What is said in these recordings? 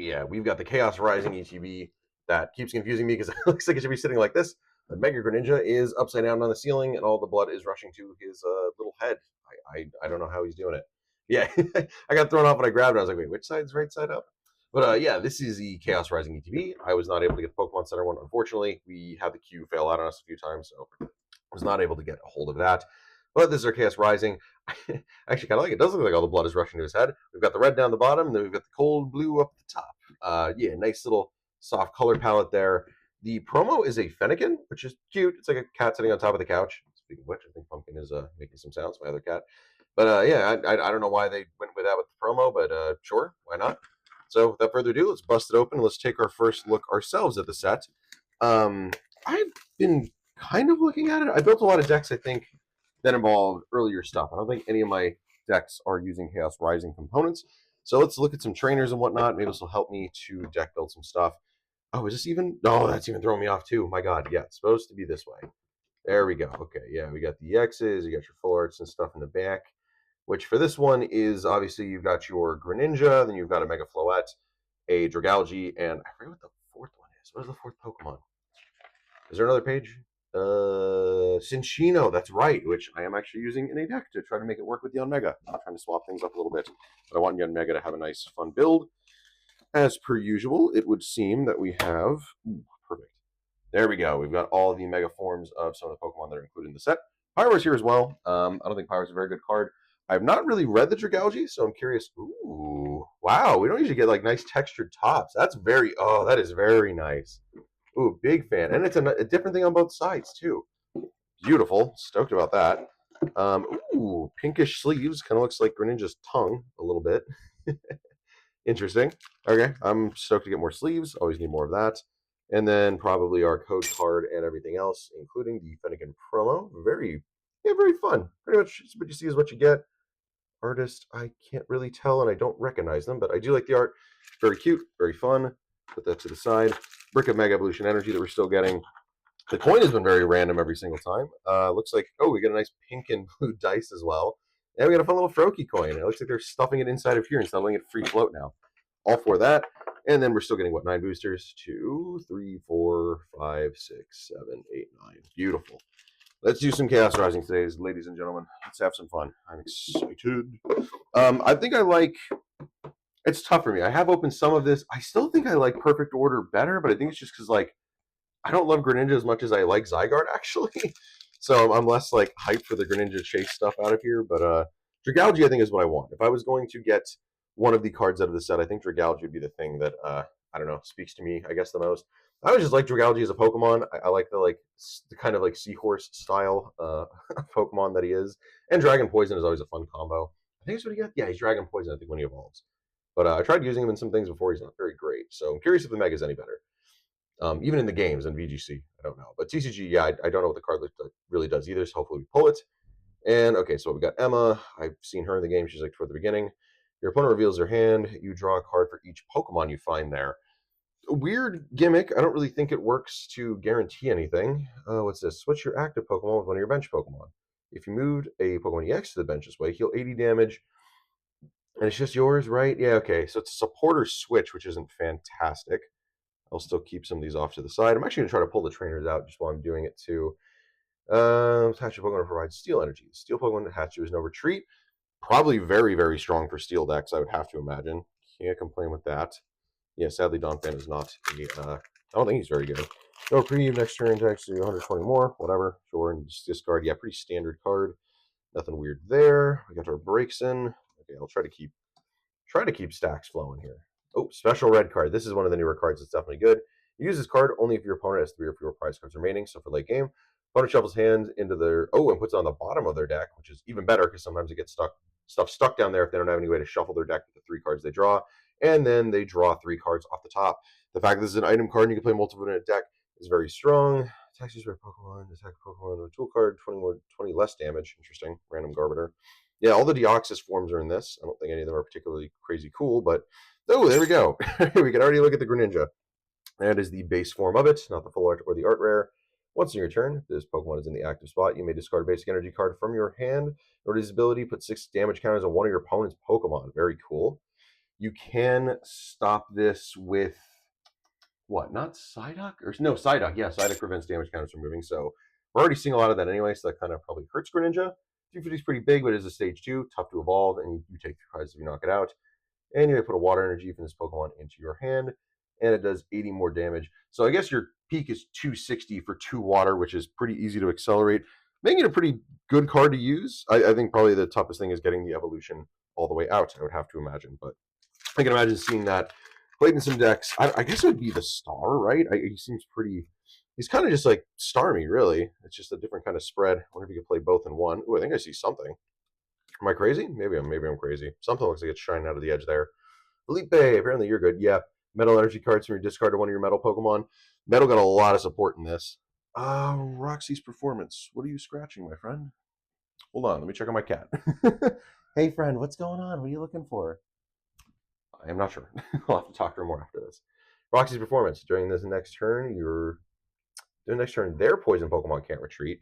yeah, we've got the Chaos Rising ETB that keeps confusing me because it looks like it should be sitting like this. But Mega Greninja is upside down on the ceiling, and all the blood is rushing to his little head. I don't know how he's doing it. Yeah, I got thrown off when I grabbed it. I was like, wait, which side's right side up? But yeah, this is the Chaos Rising ETB. I was not able to get the Pokemon Center one, unfortunately. We had the queue fail out on us a few times, so I was not able to get a hold of that. But this is our Chaos Rising. I actually kind of like it. It does look like all the blood is rushing to his head. We've got the red down the bottom, and then we've got the cold blue up the top. Yeah, nice little soft color palette there. The promo is a Fennekin, which is cute. It's like a cat sitting on top of the couch. Speaking of which, I think Pumpkin is making some sounds, my other cat. But yeah, I don't know why they went with that with the promo, but sure, why not? So without further ado, let's bust it open. Let's take our first look ourselves at the set. I've been kind of looking at it. I built a lot of decks, I think, that involved earlier stuff. I don't think any of my decks are using Chaos Rising components. So let's look at some trainers and whatnot. Maybe this will help me to deck build some stuff. Oh, is this even? No, that's even throwing me off too. My God, yeah, it's supposed to be this way. There we go. Okay, yeah, we got the X's, you got your full arts and stuff in the back, which for this one is obviously you've got your Greninja, then you've got a Mega Floette, a Dragalge, and I forget what the fourth one is. What is the fourth Pokemon? Is there another page? Cinccino, that's right, which I am actually using in a deck to try to make it work with the Mega. I'm trying to swap things up a little bit, but I want Mega to have a nice, fun build. As per usual, it would seem that we have... Ooh, perfect. There we go. We've got all the Mega forms of some of the Pokemon that are included in the set. Pyro's here as well. I don't think Pyro's a very good card. I've not really read the Dragalge, so I'm curious. Ooh, wow, we don't usually get like nice textured tops. That's very... Oh, that is very nice. Ooh, big fan. And it's a different thing on both sides, too. Beautiful. Stoked about that. Ooh, pinkish sleeves. Kind of looks like Greninja's tongue a little bit. Interesting. Okay, I'm stoked to get more sleeves. Always need more of that. And then probably our code card and everything else, including the Fennekin promo. Very fun. Pretty much what you see is what you get. Artist, I can't really tell, and I don't recognize them, but I do like the art. Very cute, very fun. Put that to the side. Brick of Mega Evolution Energy that we're still getting. The coin has been very random every single time. Looks like, oh, we get a nice pink and blue dice as well. And we got a fun little Froakie coin. It looks like they're stuffing it inside of here and selling it free float now. All for that. And then we're still getting, what, 9 boosters? 2, 3, 4, 5, 6, 7, 8, 9. Beautiful. Let's do some Chaos Rising today, ladies and gentlemen. Let's have some fun. I'm excited. I think I like... It's tough for me. I have opened some of this. I still think I like Perfect Order better, but I think it's just because, like, I don't love Greninja as much as I like Zygarde, actually. So I'm less, like, hyped for the Greninja chase stuff out of here. But Dragalge, I think, is what I want. If I was going to get one of the cards out of the set, I think Dragalge would be the thing that, I don't know, speaks to me, I guess, the most. I always just like Dragalge as a Pokemon. I like the kind of, like, seahorse style Pokemon that he is. And Dragon Poison is always a fun combo. I think that's what he got. Yeah, he's Dragon Poison, I think, when he evolves. But I tried using him in some things before. He's not very great. So I'm curious if the Mega's any better. Even in the games in VGC, I don't know. But TCG, yeah, I don't know what the card really does either, so hopefully we pull it. And, okay, so we got Emma. I've seen her in the game. She's, like, toward the beginning. Your opponent reveals their hand. You draw a card for each Pokemon you find there. A weird gimmick. I don't really think it works to guarantee anything. What's this? Switch your active Pokemon with one of your bench Pokemon. If you moved a Pokemon EX to the bench this way, heal 80 damage. And it's just yours, right? Yeah, okay. So it's a supporter switch, which isn't fantastic. I'll still keep some of these off to the side. I'm actually going to try to pull the trainers out just while I'm doing it, too. Hatchu Pokemon provides Steel Energy. Steel Pokemon Hatchu is no retreat. Probably very, very strong for Steel decks, I would have to imagine. Can't complain with that. Yeah, sadly, Donphan is not I don't think he's very good. No reprieve, next turn, attacks do 120 more. Whatever. Sure, and just discard. Yeah, pretty standard card. Nothing weird there. We got our breaks in. Okay, I'll try to keep stacks flowing here. Oh, special red card. This is one of the newer cards that's definitely good. You use this card only if your opponent has 3 or fewer prize cards remaining. So for late game, opponent shuffles hands into their... Oh, and puts it on the bottom of their deck, which is even better because sometimes it gets stuck down there if they don't have any way to shuffle their deck with the 3 cards they draw. And then they draw 3 cards off the top. The fact that this is an item card and you can play multiple in a deck is very strong. Attacks user Pokemon, attack Pokemon with a tool card, 20 less damage. Interesting. Random Garbiter. Yeah, all the Deoxys forms are in this. I don't think any of them are particularly crazy cool, but... Oh, there we go. We can already look at the Greninja. That is the base form of it, not the full art or the art rare. Once in your turn, if this Pokemon is in the active spot, you may discard a basic energy card from your hand. In order to use ability, put 6 damage counters on one of your opponent's Pokemon. Very cool. You can stop this with what? Not Psyduck? Or no, Psyduck. Yeah, Psyduck prevents damage counters from moving. So we're already seeing a lot of that anyway, so that kind of probably hurts Greninja. 250 is pretty big, but it is a stage 2, tough to evolve, and you take 3 prizes if you knock it out. And you put a water energy from this Pokemon into your hand, and it does 80 more damage. So I guess your peak is 260 for 2 water, which is pretty easy to accelerate, making it a pretty good card to use. I think probably the toughest thing is getting the evolution all the way out, I would have to imagine. But I can imagine seeing that played in some decks. I guess it would be the Star, right? He seems pretty. He's kind of just like Starmie, really. It's just a different kind of spread. I wonder if you could play both in one. Ooh, I think I see something. Am I crazy? Maybe I'm crazy. Something looks like it's shining out of the edge there. Felipe, apparently you're good. Yeah, metal energy cards from your discard to one of your metal Pokemon. Metal got a lot of support in this. Roxy's performance. What are you scratching, my friend? Hold on, let me check on my cat. Hey, friend, what's going on? What are you looking for? I am not sure. I'll have to talk to her more after this. Roxy's performance. During this next turn, their poison Pokemon can't retreat.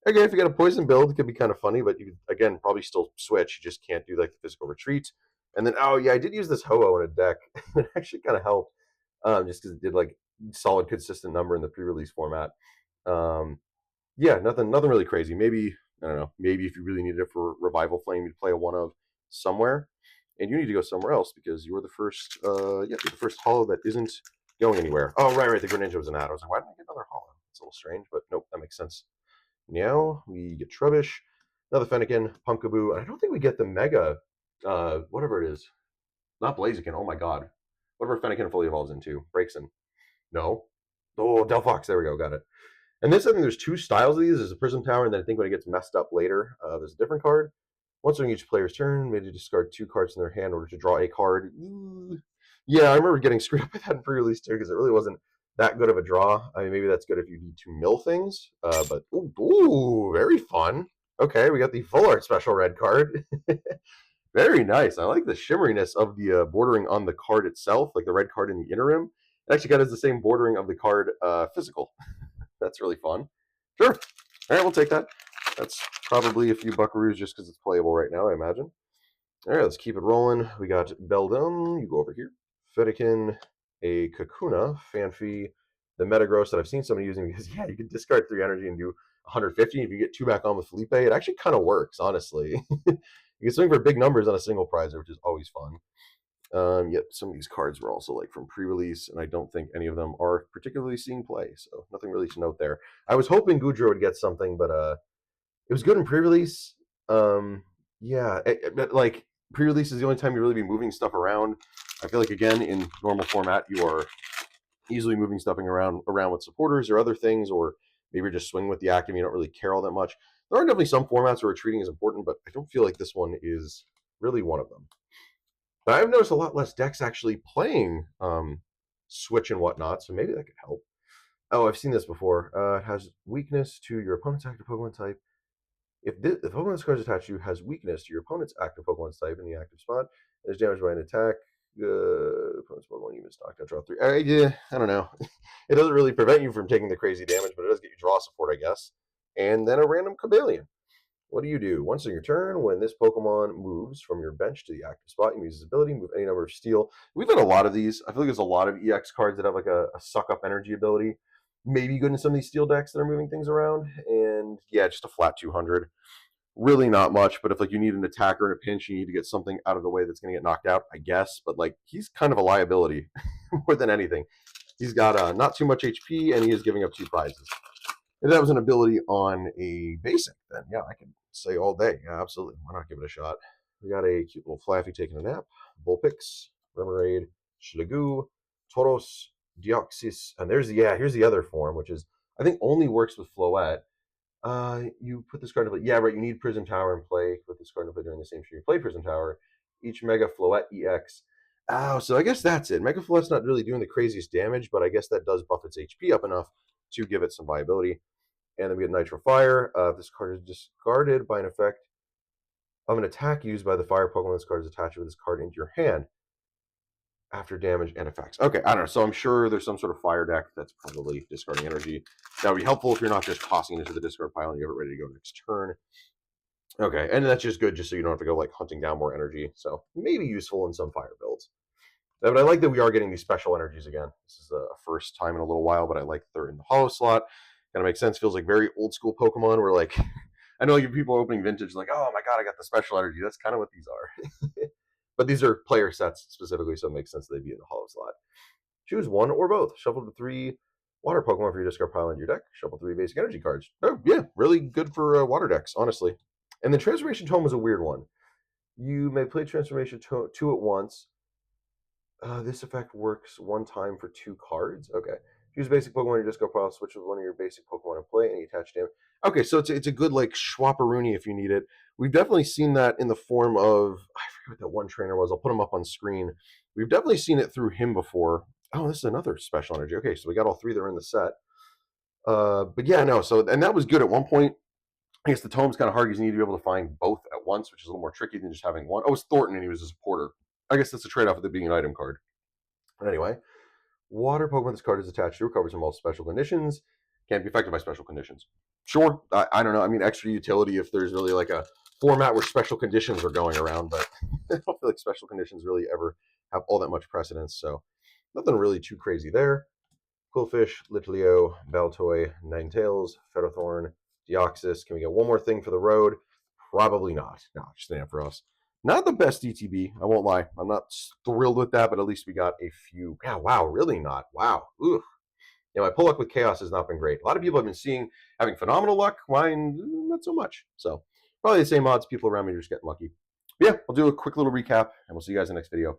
Again, if you got a poison build, it could be kind of funny, but you could, again, probably still switch. You just can't do like the physical retreat. And then, oh yeah, I did use this Ho-Oh in a deck. It actually kind of helped, just because it did like solid, consistent number in the pre-release format. Yeah, nothing really crazy. Maybe I don't know. Maybe if you really needed it for Revival Flame, you'd play a one of somewhere, and you need to go somewhere else because you're the first. You're the first hollow that isn't going anywhere. Oh, right. The Greninja was an ad. I was like, why didn't I get another hollow? It's a little strange, but nope, that makes sense. Now we get Trubbish, another Fennekin, Pumpkaboo, and I don't think we get the Mega, whatever it is. Not Blaziken. Oh my God, whatever Fennekin fully evolves into. Braixen. No. Oh, Delphox. There we go. Got it. And this, I think there's 2 styles of these. There's a Prism Tower, and then I think when it gets messed up later, there's a different card. Once during each player's turn, maybe discard 2 cards in their hand in order to draw a card. Yeah, I remember getting screwed up with that in pre-release too, because it really wasn't that good of a draw. I mean, maybe that's good if you need to mill things, but ooh, very fun. Okay, we got the Full Art Special Red card. Very nice. I like the shimmeriness of the bordering on the card itself, like the red card in the inner rim. It actually got us the same bordering of the card physical. That's really fun. Sure. All right, we'll take that. That's probably a few buckaroos just because it's playable right now, I imagine. All right, let's keep it rolling. We got Beldum. You go over here. Fennekin, a Kakuna, Fanfi, the Metagross that I've seen somebody using because, yeah, you can discard 3 energy and do 150. If you get 2 back on with Felipe, it actually kind of works, honestly. You can swing for big numbers on a single prizer, which is always fun. Yet some of these cards were also like from pre-release, and I don't think any of them are particularly seeing play, so nothing really to note there. I was hoping Goodra would get something, but it was good in pre-release. Yeah, but like pre-release is the only time you really be moving stuff around. I feel like again in normal format you are easily moving stuff around with supporters or other things, or maybe you're just swinging with the active. You don't really care all that much. There are definitely some formats where retreating is important, but I don't feel like this one is really one of them. But I've noticed a lot less decks actually playing Switch and whatnot, so maybe that could help. Oh, I've seen this before. It has weakness to your opponent's active Pokemon type. If the Pokemon card attached to you has weakness to your opponent's active Pokemon's type in the active spot, it is damaged by an attack. Opponent's Pokemon you missed knocked out, draw 3. Yeah, I don't know. It doesn't really prevent you from taking the crazy damage, but it does get you draw support, I guess. And then a random Cobalion. What do? Once on your turn, when this Pokemon moves from your bench to the active spot, you use his ability, move any number of steel. We've had a lot of these. I feel like there's a lot of EX cards that have like a suck up energy ability. Maybe good in some of these steel decks that are moving things around. And yeah, just a flat 200. Really not much, but if like you need an attacker in a pinch, you need to get something out of the way that's going to get knocked out, I guess. But like he's kind of a liability more than anything. He's got not too much HP, and he is giving up 2 prizes. If that was an ability on a basic, then yeah, I can say all day. Yeah, absolutely. Why not give it a shot? We got a cute little Flaffy taking a nap, Bullpix, Remoraid, Schlegoo, Tauros, Deoxys, and here's the other form, which is I think only works with Floette. You put this card to play. Yeah, right. You need Prism Tower in play. Put this card to play during the same turn you play Prism Tower. Each Mega Floette EX. Oh, so I guess that's it. Mega Floette's not really doing the craziest damage, but I guess that does buff its HP up enough to give it some viability. And then we get Nitro Fire. This card is discarded by an effect of an attack used by the fire Pokemon. This card is attached with this card into your hand after damage and effects. Okay, I don't know. So I'm sure there's some sort of fire deck that's probably discarding energy. That would be helpful if you're not just tossing it into the discard pile and you have it ready to go next turn. Okay, and that's just good, just so you don't have to go like hunting down more energy. So maybe useful in some fire builds. But I like that we are getting these special energies again. This is a first time in a little while, but I like that they're in the hollow slot. Kind of makes sense. Feels like very old school Pokemon. Where like, I know like people opening vintage, like, oh my god, I got the special energy. That's kind of what these are. But these are player sets specifically, so it makes sense they'd be in the hollow slot. Choose one or both. Shuffle the 3 water Pokemon for your discard pile into your deck. Shuffle 3 basic energy cards. Oh yeah, really good for water decks, honestly. And the Transformation Tome is a weird one. You may play Transformation 2 at once. This effect works one time for 2 cards. Okay. Use basic Pokemon in your discard pile. Switch with one of your basic Pokemon in play, and you attach damage. Okay, so it's a good like Schwapperoonie if you need it. We've definitely seen that in the form of I forget what that one trainer was. I'll put him up on screen. We've definitely seen it through him before. Oh, this is another special energy. Okay, so we got all 3 that are in the set. But yeah, no. So and that was good at one point. I guess the tome's kind of hard because you need to be able to find both at once, which is a little more tricky than just having one. Oh, it's Thornton, and he was a supporter. I guess that's a trade off of it being an item card. But anyway, water Pokemon this card is attached to recovers from all special conditions. Can't be affected by special conditions. Sure, I don't know. I mean, extra utility if there's really like a format where special conditions are going around, but I don't feel like special conditions really ever have all that much precedence. So nothing really too crazy there. Quillfish, Litleo, Baltoy, Ninetales, Ferrothorn, Deoxys. Can we get one more thing for the road? Probably not. No, just enough for us. Not the best ETB, I won't lie. I'm not thrilled with that, but at least we got a few. Yeah, wow, really not. Wow. Ooh. Yeah, my pull luck with Chaos has not been great. A lot of people have been having phenomenal luck. Mine, not so much. So probably the same odds. People around me are just getting lucky. But yeah, I'll do a quick little recap, and we'll see you guys in the next video.